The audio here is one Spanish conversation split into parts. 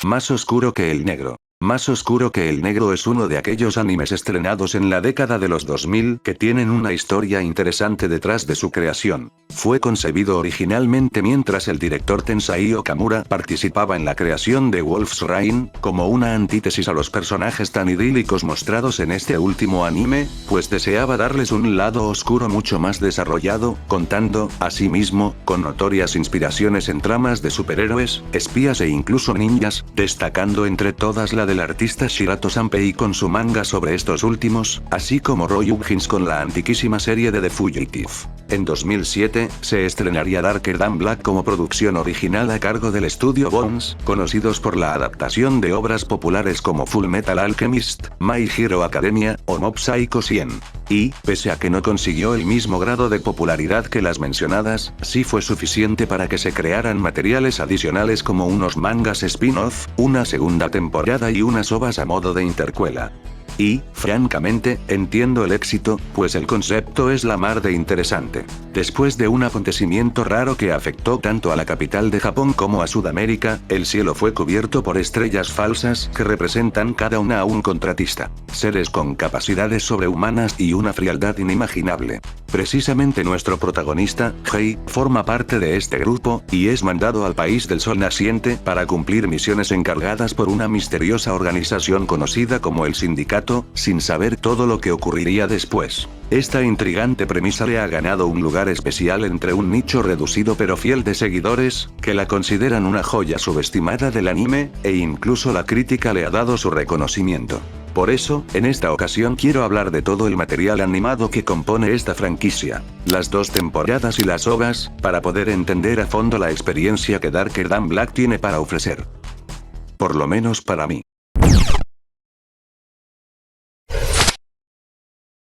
Más oscuro que el negro. Más oscuro que el negro es uno de aquellos animes estrenados en la década de los 2000 que tienen una historia interesante detrás de su creación. Fue concebido originalmente mientras el director Tensai Okamura participaba en la creación de Wolf's Rain, como una antítesis a los personajes tan idílicos mostrados en este último anime, pues deseaba darles un lado oscuro mucho más desarrollado, contando, asimismo, con notorias inspiraciones en tramas de superhéroes, espías e incluso ninjas, destacando entre todas la del artista Shirato Sanpei con su manga sobre estos últimos, así como Roy Huggins con la antiquísima serie de The Fugitive. En 2007, se estrenaría Darker Than Black como producción original a cargo del estudio Bones, conocidos por la adaptación de obras populares como Full Metal Alchemist, My Hero Academia, o Mob Psycho 100. Y, pese a que no consiguió el mismo grado de popularidad que las mencionadas, sí fue suficiente para que se crearan materiales adicionales como unos mangas spin-off, una segunda temporada y unas ovas a modo de intercuela. Y, francamente, entiendo el éxito, pues el concepto es la mar de interesante. Después de un acontecimiento raro que afectó tanto a la capital de Japón como a Sudamérica, el cielo fue cubierto por estrellas falsas que representan cada una a un contratista. Seres con capacidades sobrehumanas y una frialdad inimaginable. Precisamente nuestro protagonista, Hei, forma parte de este grupo, y es mandado al país del sol naciente para cumplir misiones encargadas por una misteriosa organización conocida como el Sindicato, sin saber todo lo que ocurriría después. Esta intrigante premisa le ha ganado un lugar especial entre un nicho reducido pero fiel de seguidores, que la consideran una joya subestimada del anime, e incluso la crítica le ha dado su reconocimiento. Por eso, en esta ocasión quiero hablar de todo el material animado que compone esta franquicia, las 2 temporadas y las ovas, para poder entender a fondo la experiencia que Darker Than Black tiene para ofrecer. Por lo menos para mí.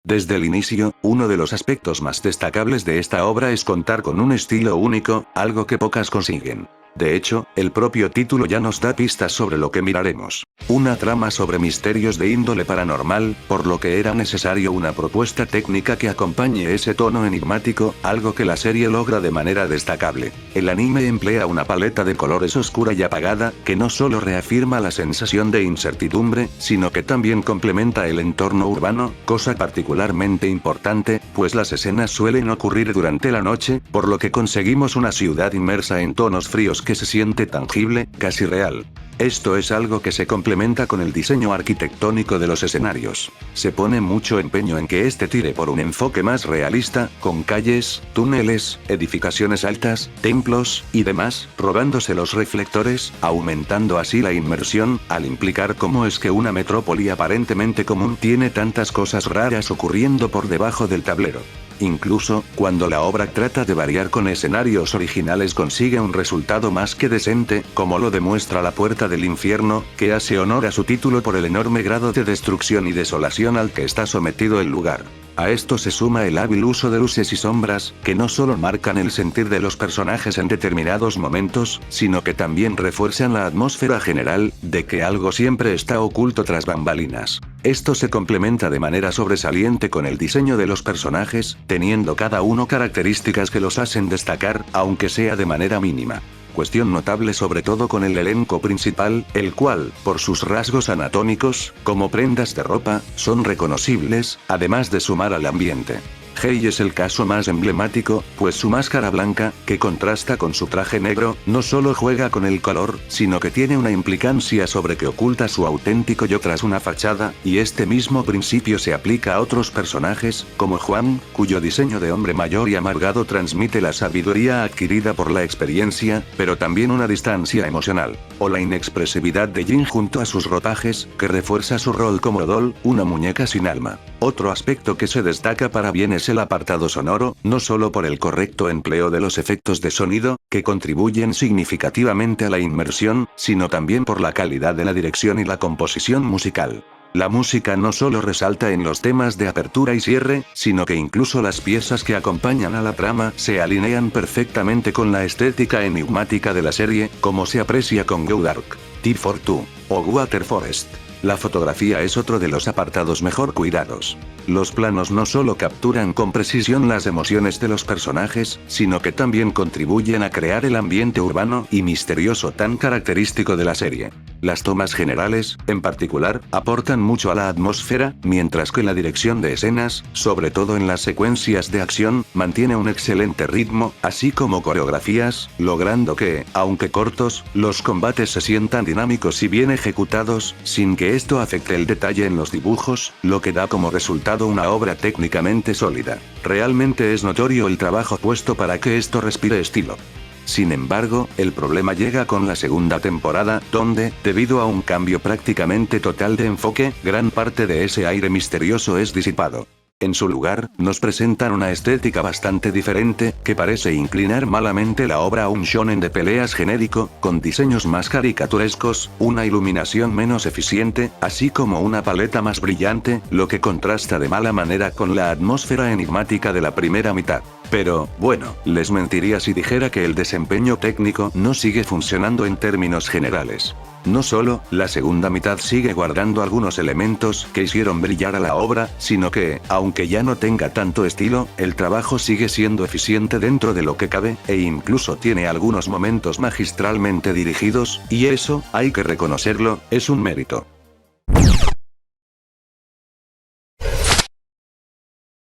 Desde el inicio, uno de los aspectos más destacables de esta obra es contar con un estilo único, algo que pocas consiguen. De hecho, el propio título ya nos da pistas sobre lo que miraremos. Una trama sobre misterios de índole paranormal, por lo que era necesario una propuesta técnica que acompañe ese tono enigmático, algo que la serie logra de manera destacable. El anime emplea una paleta de colores oscura y apagada, que no solo reafirma la sensación de incertidumbre, sino que también complementa el entorno urbano, cosa particularmente importante, pues las escenas suelen ocurrir durante la noche, por lo que conseguimos una ciudad inmersa en tonos fríos que se siente tangible, casi real. Esto es algo que se complementa con el diseño arquitectónico de los escenarios. Se pone mucho empeño en que este tire por un enfoque más realista, con calles, túneles, edificaciones altas, templos, y demás, robándose los reflectores, aumentando así la inmersión, al implicar cómo es que una metrópoli aparentemente común tiene tantas cosas raras ocurriendo por debajo del tablero. Incluso, cuando la obra trata de variar con escenarios originales consigue un resultado más que decente, como lo demuestra La Puerta del Infierno, que hace honor a su título por el enorme grado de destrucción y desolación al que está sometido el lugar. A esto se suma el hábil uso de luces y sombras, que no solo marcan el sentir de los personajes en determinados momentos, sino que también refuerzan la atmósfera general, de que algo siempre está oculto tras bambalinas. Esto se complementa de manera sobresaliente con el diseño de los personajes, teniendo cada uno características que los hacen destacar, aunque sea de manera mínima. Cuestión notable sobre todo con el elenco principal, el cual, por sus rasgos anatómicos, como prendas de ropa, son reconocibles, además de sumar al ambiente. Hei es el caso más emblemático, pues su máscara blanca, que contrasta con su traje negro, no solo juega con el color, sino que tiene una implicancia sobre que oculta su auténtico yo tras una fachada, y este mismo principio se aplica a otros personajes, como Juan, cuyo diseño de hombre mayor y amargado transmite la sabiduría adquirida por la experiencia, pero también una distancia emocional, o la inexpresividad de Jin junto a sus ropajes, que refuerza su rol como doll, una muñeca sin alma. Otro aspecto que se destaca para bien es el apartado sonoro, no solo por el correcto empleo de los efectos de sonido, que contribuyen significativamente a la inmersión, sino también por la calidad de la dirección y la composición musical. La música no solo resalta en los temas de apertura y cierre, sino que incluso las piezas que acompañan a la trama se alinean perfectamente con la estética enigmática de la serie, como se aprecia con Go Dark, Tea for Two, o Water Forest. La fotografía es otro de los apartados mejor cuidados. Los planos no solo capturan con precisión las emociones de los personajes, sino que también contribuyen a crear el ambiente urbano y misterioso tan característico de la serie. Las tomas generales, en particular, aportan mucho a la atmósfera, mientras que la dirección de escenas, sobre todo en las secuencias de acción, mantiene un excelente ritmo, así como coreografías, logrando que, aunque cortos, los combates se sientan dinámicos y bien ejecutados, sin que esto afecte el detalle en los dibujos, lo que da como resultado una obra técnicamente sólida. Realmente es notorio el trabajo puesto para que esto respire estilo. Sin embargo, el problema llega con la segunda temporada, donde, debido a un cambio prácticamente total de enfoque, gran parte de ese aire misterioso es disipado. En su lugar, nos presentan una estética bastante diferente, que parece inclinar malamente la obra a un shonen de peleas genérico, con diseños más caricaturescos, una iluminación menos eficiente, así como una paleta más brillante, lo que contrasta de mala manera con la atmósfera enigmática de la primera mitad. Pero, bueno, les mentiría si dijera que el desempeño técnico no sigue funcionando en términos generales. No solo, la segunda mitad sigue guardando algunos elementos que hicieron brillar a la obra, sino que, aunque ya no tenga tanto estilo, el trabajo sigue siendo eficiente dentro de lo que cabe, e incluso tiene algunos momentos magistralmente dirigidos, y eso, hay que reconocerlo, es un mérito.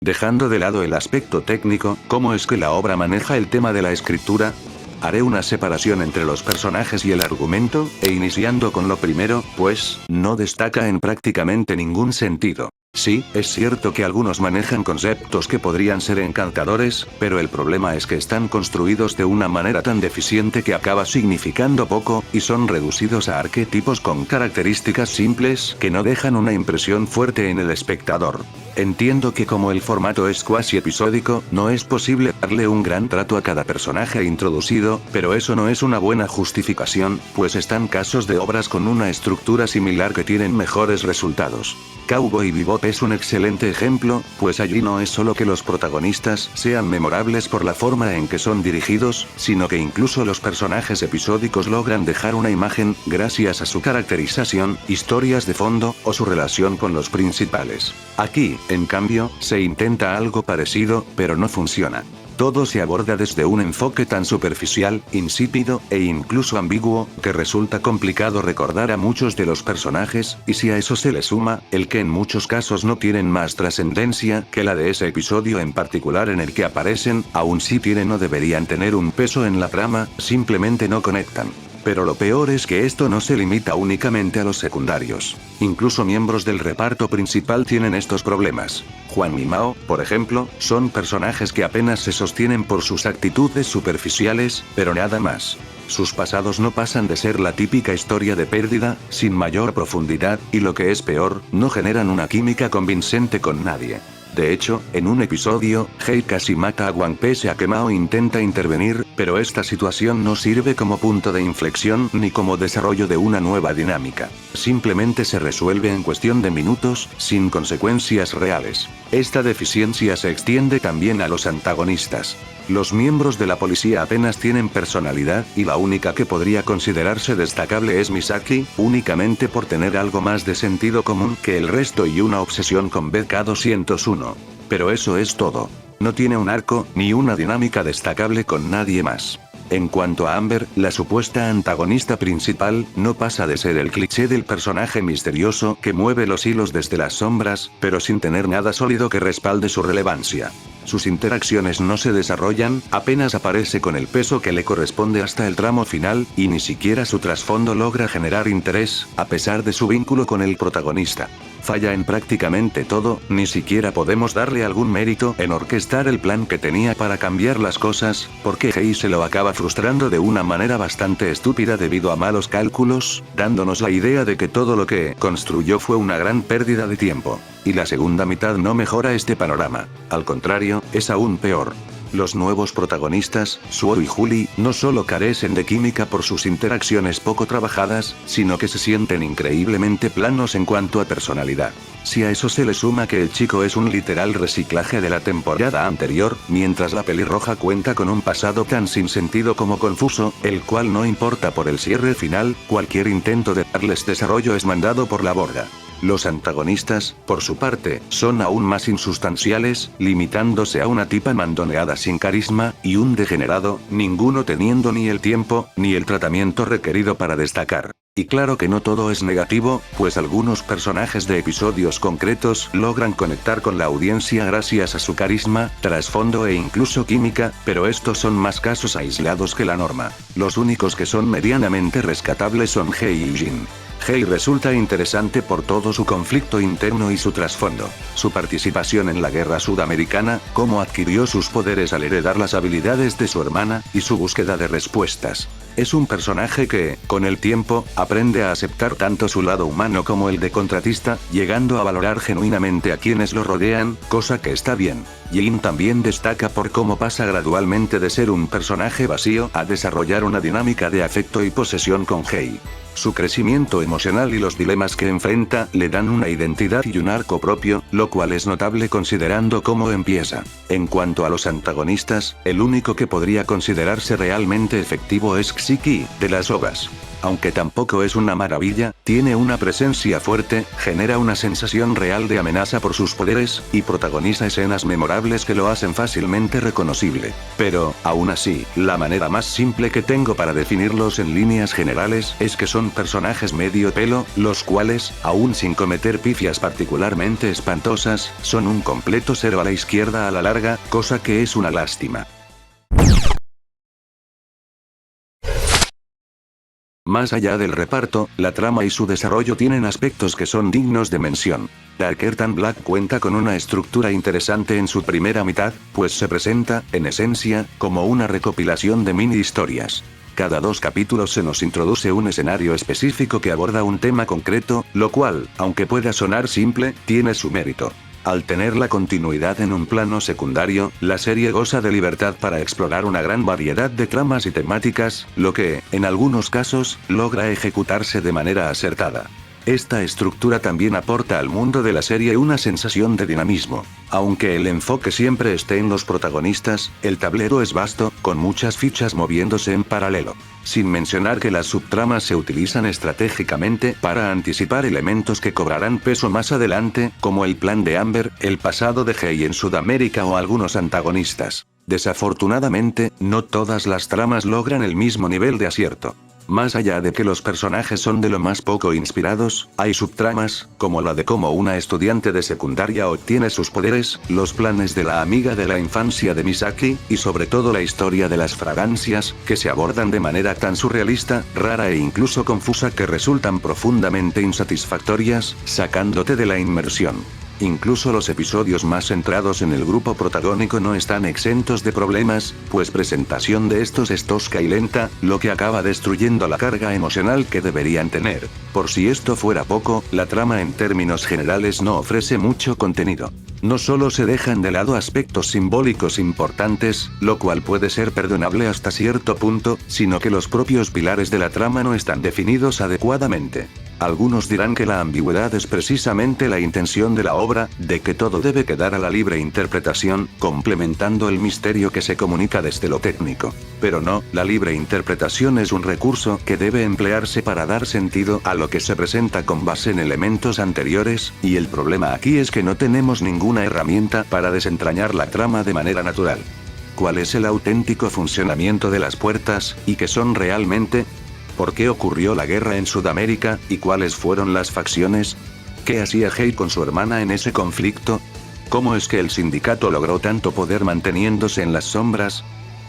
Dejando de lado el aspecto técnico, ¿cómo es que la obra maneja el tema de la escritura? Haré una separación entre los personajes y el argumento, e iniciando con lo primero, pues, no destaca en prácticamente ningún sentido. Sí, es cierto que algunos manejan conceptos que podrían ser encantadores, pero el problema es que están construidos de una manera tan deficiente que acaba significando poco, y son reducidos a arquetipos con características simples que no dejan una impresión fuerte en el espectador. Entiendo que como el formato es cuasi episódico, no es posible darle un gran trato a cada personaje introducido, pero eso no es una buena justificación, pues están casos de obras con una estructura similar que tienen mejores resultados. Cowboy Bebop es un excelente ejemplo, pues allí no es solo que los protagonistas sean memorables por la forma en que son dirigidos, sino que incluso los personajes episódicos logran dejar una imagen, gracias a su caracterización, historias de fondo, o su relación con los principales. Aquí, en cambio, se intenta algo parecido, pero no funciona. Todo se aborda desde un enfoque tan superficial, insípido, e incluso ambiguo, que resulta complicado recordar a muchos de los personajes, y si a eso se le suma, el que en muchos casos no tienen más trascendencia que la de ese episodio en particular en el que aparecen, aun si tienen o deberían tener un peso en la trama, simplemente no conectan. Pero lo peor es que esto no se limita únicamente a los secundarios. Incluso miembros del reparto principal tienen estos problemas. Juan y Mao, por ejemplo, son personajes que apenas se sostienen por sus actitudes superficiales, pero nada más. Sus pasados no pasan de ser la típica historia de pérdida, sin mayor profundidad, y lo que es peor, no generan una química convincente con nadie. De hecho, en un episodio, Hei casi mata a Wang pese a que Mao intenta intervenir, pero esta situación no sirve como punto de inflexión ni como desarrollo de una nueva dinámica. Simplemente se resuelve en cuestión de minutos, sin consecuencias reales. Esta deficiencia se extiende también a los antagonistas. Los miembros de la policía apenas tienen personalidad, y la única que podría considerarse destacable es Misaki, únicamente por tener algo más de sentido común que el resto y una obsesión con BK-201. Pero eso es todo. No tiene un arco, ni una dinámica destacable con nadie más. En cuanto a Amber, la supuesta antagonista principal, no pasa de ser el cliché del personaje misterioso que mueve los hilos desde las sombras, pero sin tener nada sólido que respalde su relevancia. Sus interacciones no se desarrollan, apenas aparece con el peso que le corresponde hasta el tramo final, y ni siquiera su trasfondo logra generar interés, a pesar de su vínculo con el protagonista. Falla en prácticamente todo, ni siquiera podemos darle algún mérito en orquestar el plan que tenía para cambiar las cosas, porque Hei se lo acaba frustrando de una manera bastante estúpida debido a malos cálculos, dándonos la idea de que todo lo que construyó fue una gran pérdida de tiempo. Y la segunda mitad no mejora este panorama. Al contrario, es aún peor. Los nuevos protagonistas, Suo y Juli, no solo carecen de química por sus interacciones poco trabajadas, sino que se sienten increíblemente planos en cuanto a personalidad. Si a eso se le suma que el chico es un literal reciclaje de la temporada anterior, mientras la pelirroja cuenta con un pasado tan sin sentido como confuso, el cual no importa por el cierre final, cualquier intento de darles desarrollo es mandado por la borda. Los antagonistas, por su parte, son aún más insustanciales, limitándose a una tipa mandoneada sin carisma, y un degenerado, ninguno teniendo ni el tiempo, ni el tratamiento requerido para destacar. Y claro que no todo es negativo, pues algunos personajes de episodios concretos logran conectar con la audiencia gracias a su carisma, trasfondo e incluso química, pero estos son más casos aislados que la norma. Los únicos que son medianamente rescatables son Hei y Jin. Hei resulta interesante por todo su conflicto interno y su trasfondo. Su participación en la guerra sudamericana, cómo adquirió sus poderes al heredar las habilidades de su hermana, y su búsqueda de respuestas. Es un personaje que, con el tiempo, aprende a aceptar tanto su lado humano como el de contratista, llegando a valorar genuinamente a quienes lo rodean, cosa que está bien. Jin también destaca por cómo pasa gradualmente de ser un personaje vacío a desarrollar una dinámica de afecto y posesión con Hei. Su crecimiento emocional y los dilemas que enfrenta le dan una identidad y un arco propio, lo cual es notable considerando cómo empieza. En cuanto a los antagonistas, el único que podría considerarse realmente efectivo es Xiki, de las OVAs. Aunque tampoco es una maravilla, tiene una presencia fuerte, genera una sensación real de amenaza por sus poderes, y protagoniza escenas memorables que lo hacen fácilmente reconocible. Pero, aún así, la manera más simple que tengo para definirlos en líneas generales es que son personajes medio pelo, los cuales, aún sin cometer pifias particularmente espantosas, son un completo cero a la izquierda a la larga, cosa que es una lástima. Más allá del reparto, la trama y su desarrollo tienen aspectos que son dignos de mención. Darker Than Black cuenta con una estructura interesante en su primera mitad, pues se presenta, en esencia, como una recopilación de mini historias. Cada 2 capítulos se nos introduce un escenario específico que aborda un tema concreto, lo cual, aunque pueda sonar simple, tiene su mérito. Al tener la continuidad en un plano secundario, la serie goza de libertad para explorar una gran variedad de tramas y temáticas, lo que, en algunos casos, logra ejecutarse de manera acertada. Esta estructura también aporta al mundo de la serie una sensación de dinamismo. Aunque el enfoque siempre esté en los protagonistas, el tablero es vasto, con muchas fichas moviéndose en paralelo. Sin mencionar que las subtramas se utilizan estratégicamente para anticipar elementos que cobrarán peso más adelante, como el plan de Amber, el pasado de Hei en Sudamérica o algunos antagonistas. Desafortunadamente, no todas las tramas logran el mismo nivel de acierto. Más allá de que los personajes son de lo más poco inspirados, hay subtramas, como la de cómo una estudiante de secundaria obtiene sus poderes, los planes de la amiga de la infancia de Misaki, y sobre todo la historia de las fragancias, que se abordan de manera tan surrealista, rara e incluso confusa que resultan profundamente insatisfactorias, sacándote de la inmersión. Incluso los episodios más centrados en el grupo protagónico no están exentos de problemas, pues presentación de estos es tosca y lenta, lo que acaba destruyendo la carga emocional que deberían tener. Por si esto fuera poco, la trama en términos generales no ofrece mucho contenido. No solo se dejan de lado aspectos simbólicos importantes, lo cual puede ser perdonable hasta cierto punto, sino que los propios pilares de la trama no están definidos adecuadamente. Algunos dirán que la ambigüedad es precisamente la intención de la obra, de que todo debe quedar a la libre interpretación, complementando el misterio que se comunica desde lo técnico. Pero no, la libre interpretación es un recurso que debe emplearse para dar sentido a lo que se presenta con base en elementos anteriores, y el problema aquí es que no tenemos ninguna herramienta para desentrañar la trama de manera natural. ¿Cuál es el auténtico funcionamiento de las puertas, y qué son realmente? ¿Por qué ocurrió la guerra en Sudamérica, y cuáles fueron las facciones? ¿Qué hacía Hei con su hermana en ese conflicto? ¿Cómo es que el sindicato logró tanto poder manteniéndose en las sombras?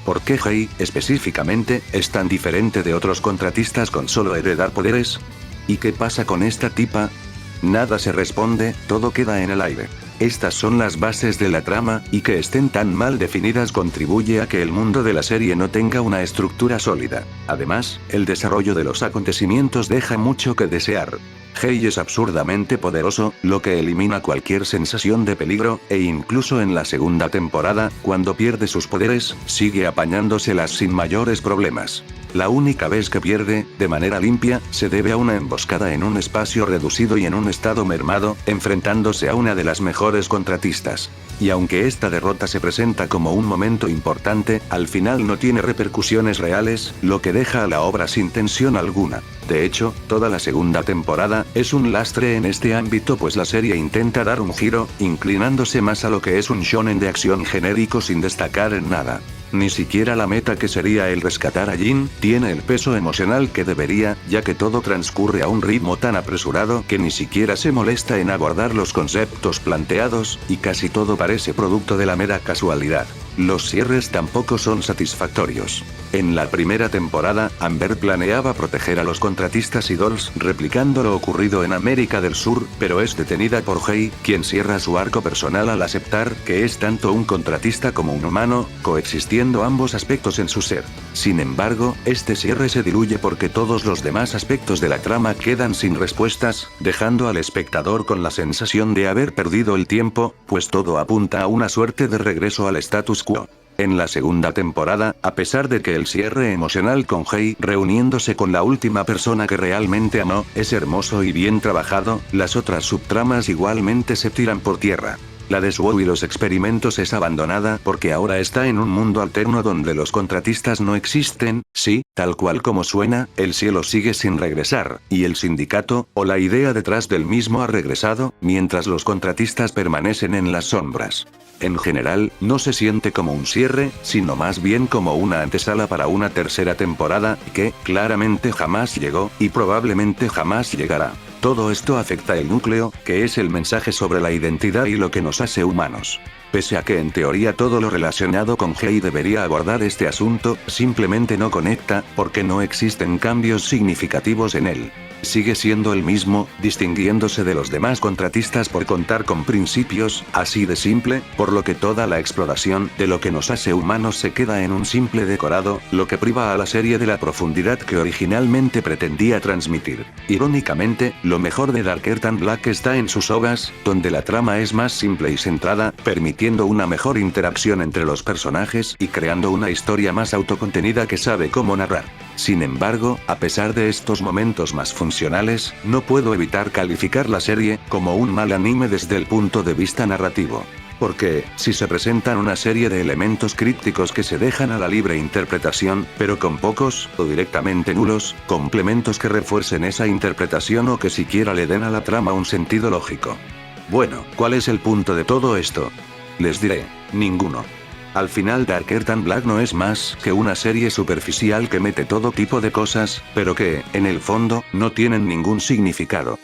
¿Por qué Hei, específicamente, es tan diferente de otros contratistas con solo heredar poderes? ¿Y qué pasa con esta tipa? Nada se responde, todo queda en el aire. Estas son las bases de la trama, y que estén tan mal definidas contribuye a que el mundo de la serie no tenga una estructura sólida. Además, el desarrollo de los acontecimientos deja mucho que desear. Hei es absurdamente poderoso, lo que elimina cualquier sensación de peligro, e incluso en la segunda temporada, cuando pierde sus poderes, sigue apañándoselas sin mayores problemas. La única vez que pierde, de manera limpia, se debe a una emboscada en un espacio reducido y en un estado mermado, enfrentándose a una de las mejores mejores contratistas. Y aunque esta derrota se presenta como un momento importante, al final no tiene repercusiones reales, lo que deja a la obra sin tensión alguna. De hecho, toda la segunda temporada es un lastre en este ámbito, pues la serie intenta dar un giro, inclinándose más a lo que es un shonen de acción genérico sin destacar en nada. Ni siquiera la meta, que sería el rescatar a Jin, tiene el peso emocional que debería, ya que todo transcurre a un ritmo tan apresurado que ni siquiera se molesta en abordar los conceptos planteados, y casi todo parece producto de la mera casualidad. Los cierres tampoco son satisfactorios. En la primera temporada, Amber planeaba proteger a los contratistas y Dolls, replicando lo ocurrido en América del Sur, pero es detenida por Hei, quien cierra su arco personal al aceptar que es tanto un contratista como un humano, coexistiendo ambos aspectos en su ser. Sin embargo, este cierre se diluye porque todos los demás aspectos de la trama quedan sin respuestas, dejando al espectador con la sensación de haber perdido el tiempo, pues todo apunta a una suerte de regreso al status quo. En la segunda temporada, a pesar de que el cierre emocional con Hei reuniéndose con la última persona que realmente amó, es hermoso y bien trabajado, las otras subtramas igualmente se tiran por tierra. La de Suo y los experimentos es abandonada porque ahora está en un mundo alterno donde los contratistas no existen, sí, tal cual como suena, el cielo sigue sin regresar, y el sindicato, o la idea detrás del mismo, ha regresado, mientras los contratistas permanecen en las sombras. En general, no se siente como un cierre, sino más bien como una antesala para una tercera temporada, que, claramente jamás llegó, y probablemente jamás llegará. Todo esto afecta el núcleo, que es el mensaje sobre la identidad y lo que nos hace humanos. Pese a que en teoría todo lo relacionado con Hei debería abordar este asunto, simplemente no conecta, porque no existen cambios significativos en él. Sigue siendo el mismo, distinguiéndose de los demás contratistas por contar con principios, así de simple, por lo que toda la exploración de lo que nos hace humanos se queda en un simple decorado, lo que priva a la serie de la profundidad que originalmente pretendía transmitir. Irónicamente, lo mejor de Darker Than Black está en sus OVAs, donde la trama es más simple y centrada, permitiendo una mejor interacción entre los personajes y creando una historia más autocontenida que sabe cómo narrar. Sin embargo, a pesar de estos momentos más funcionales, no puedo evitar calificar la serie como un mal anime desde el punto de vista narrativo. Porque, si se presentan una serie de elementos crípticos que se dejan a la libre interpretación, pero con pocos, o directamente nulos, complementos que refuercen esa interpretación o que siquiera le den a la trama un sentido lógico. Bueno, ¿cuál es el punto de todo esto? Les diré, ninguno. Al final Darker Than Black no es más que una serie superficial que mete todo tipo de cosas, pero que, en el fondo, no tienen ningún significado.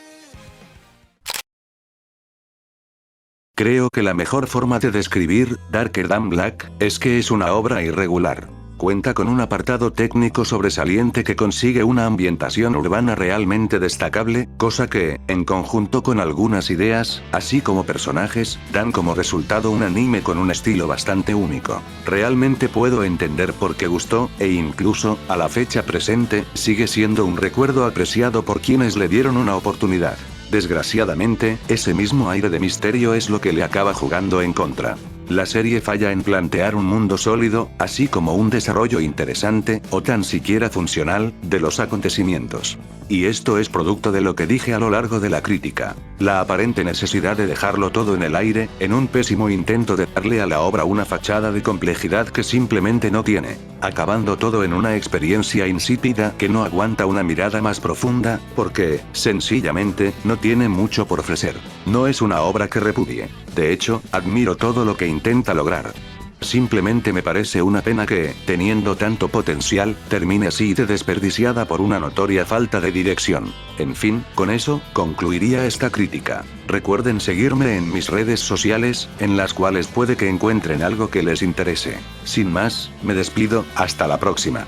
Creo que la mejor forma de describir Darker Than Black es que es una obra irregular. Cuenta con un apartado técnico sobresaliente que consigue una ambientación urbana realmente destacable, cosa que, en conjunto con algunas ideas, así como personajes, dan como resultado un anime con un estilo bastante único. Realmente puedo entender por qué gustó, e incluso, a la fecha presente, sigue siendo un recuerdo apreciado por quienes le dieron una oportunidad. Desgraciadamente, ese mismo aire de misterio es lo que le acaba jugando en contra. La serie falla en plantear un mundo sólido, así como un desarrollo interesante, o tan siquiera funcional, de los acontecimientos. Y esto es producto de lo que dije a lo largo de la crítica. La aparente necesidad de dejarlo todo en el aire, en un pésimo intento de darle a la obra una fachada de complejidad que simplemente no tiene, acabando todo en una experiencia insípida que no aguanta una mirada más profunda, porque, sencillamente, no tiene mucho por ofrecer. No es una obra que repudie. De hecho, admiro todo lo que intenta lograr. Simplemente me parece una pena que, teniendo tanto potencial, termine así de desperdiciada por una notoria falta de dirección. En fin, con eso, concluiría esta crítica. Recuerden seguirme en mis redes sociales, en las cuales puede que encuentren algo que les interese. Sin más, me despido, hasta la próxima.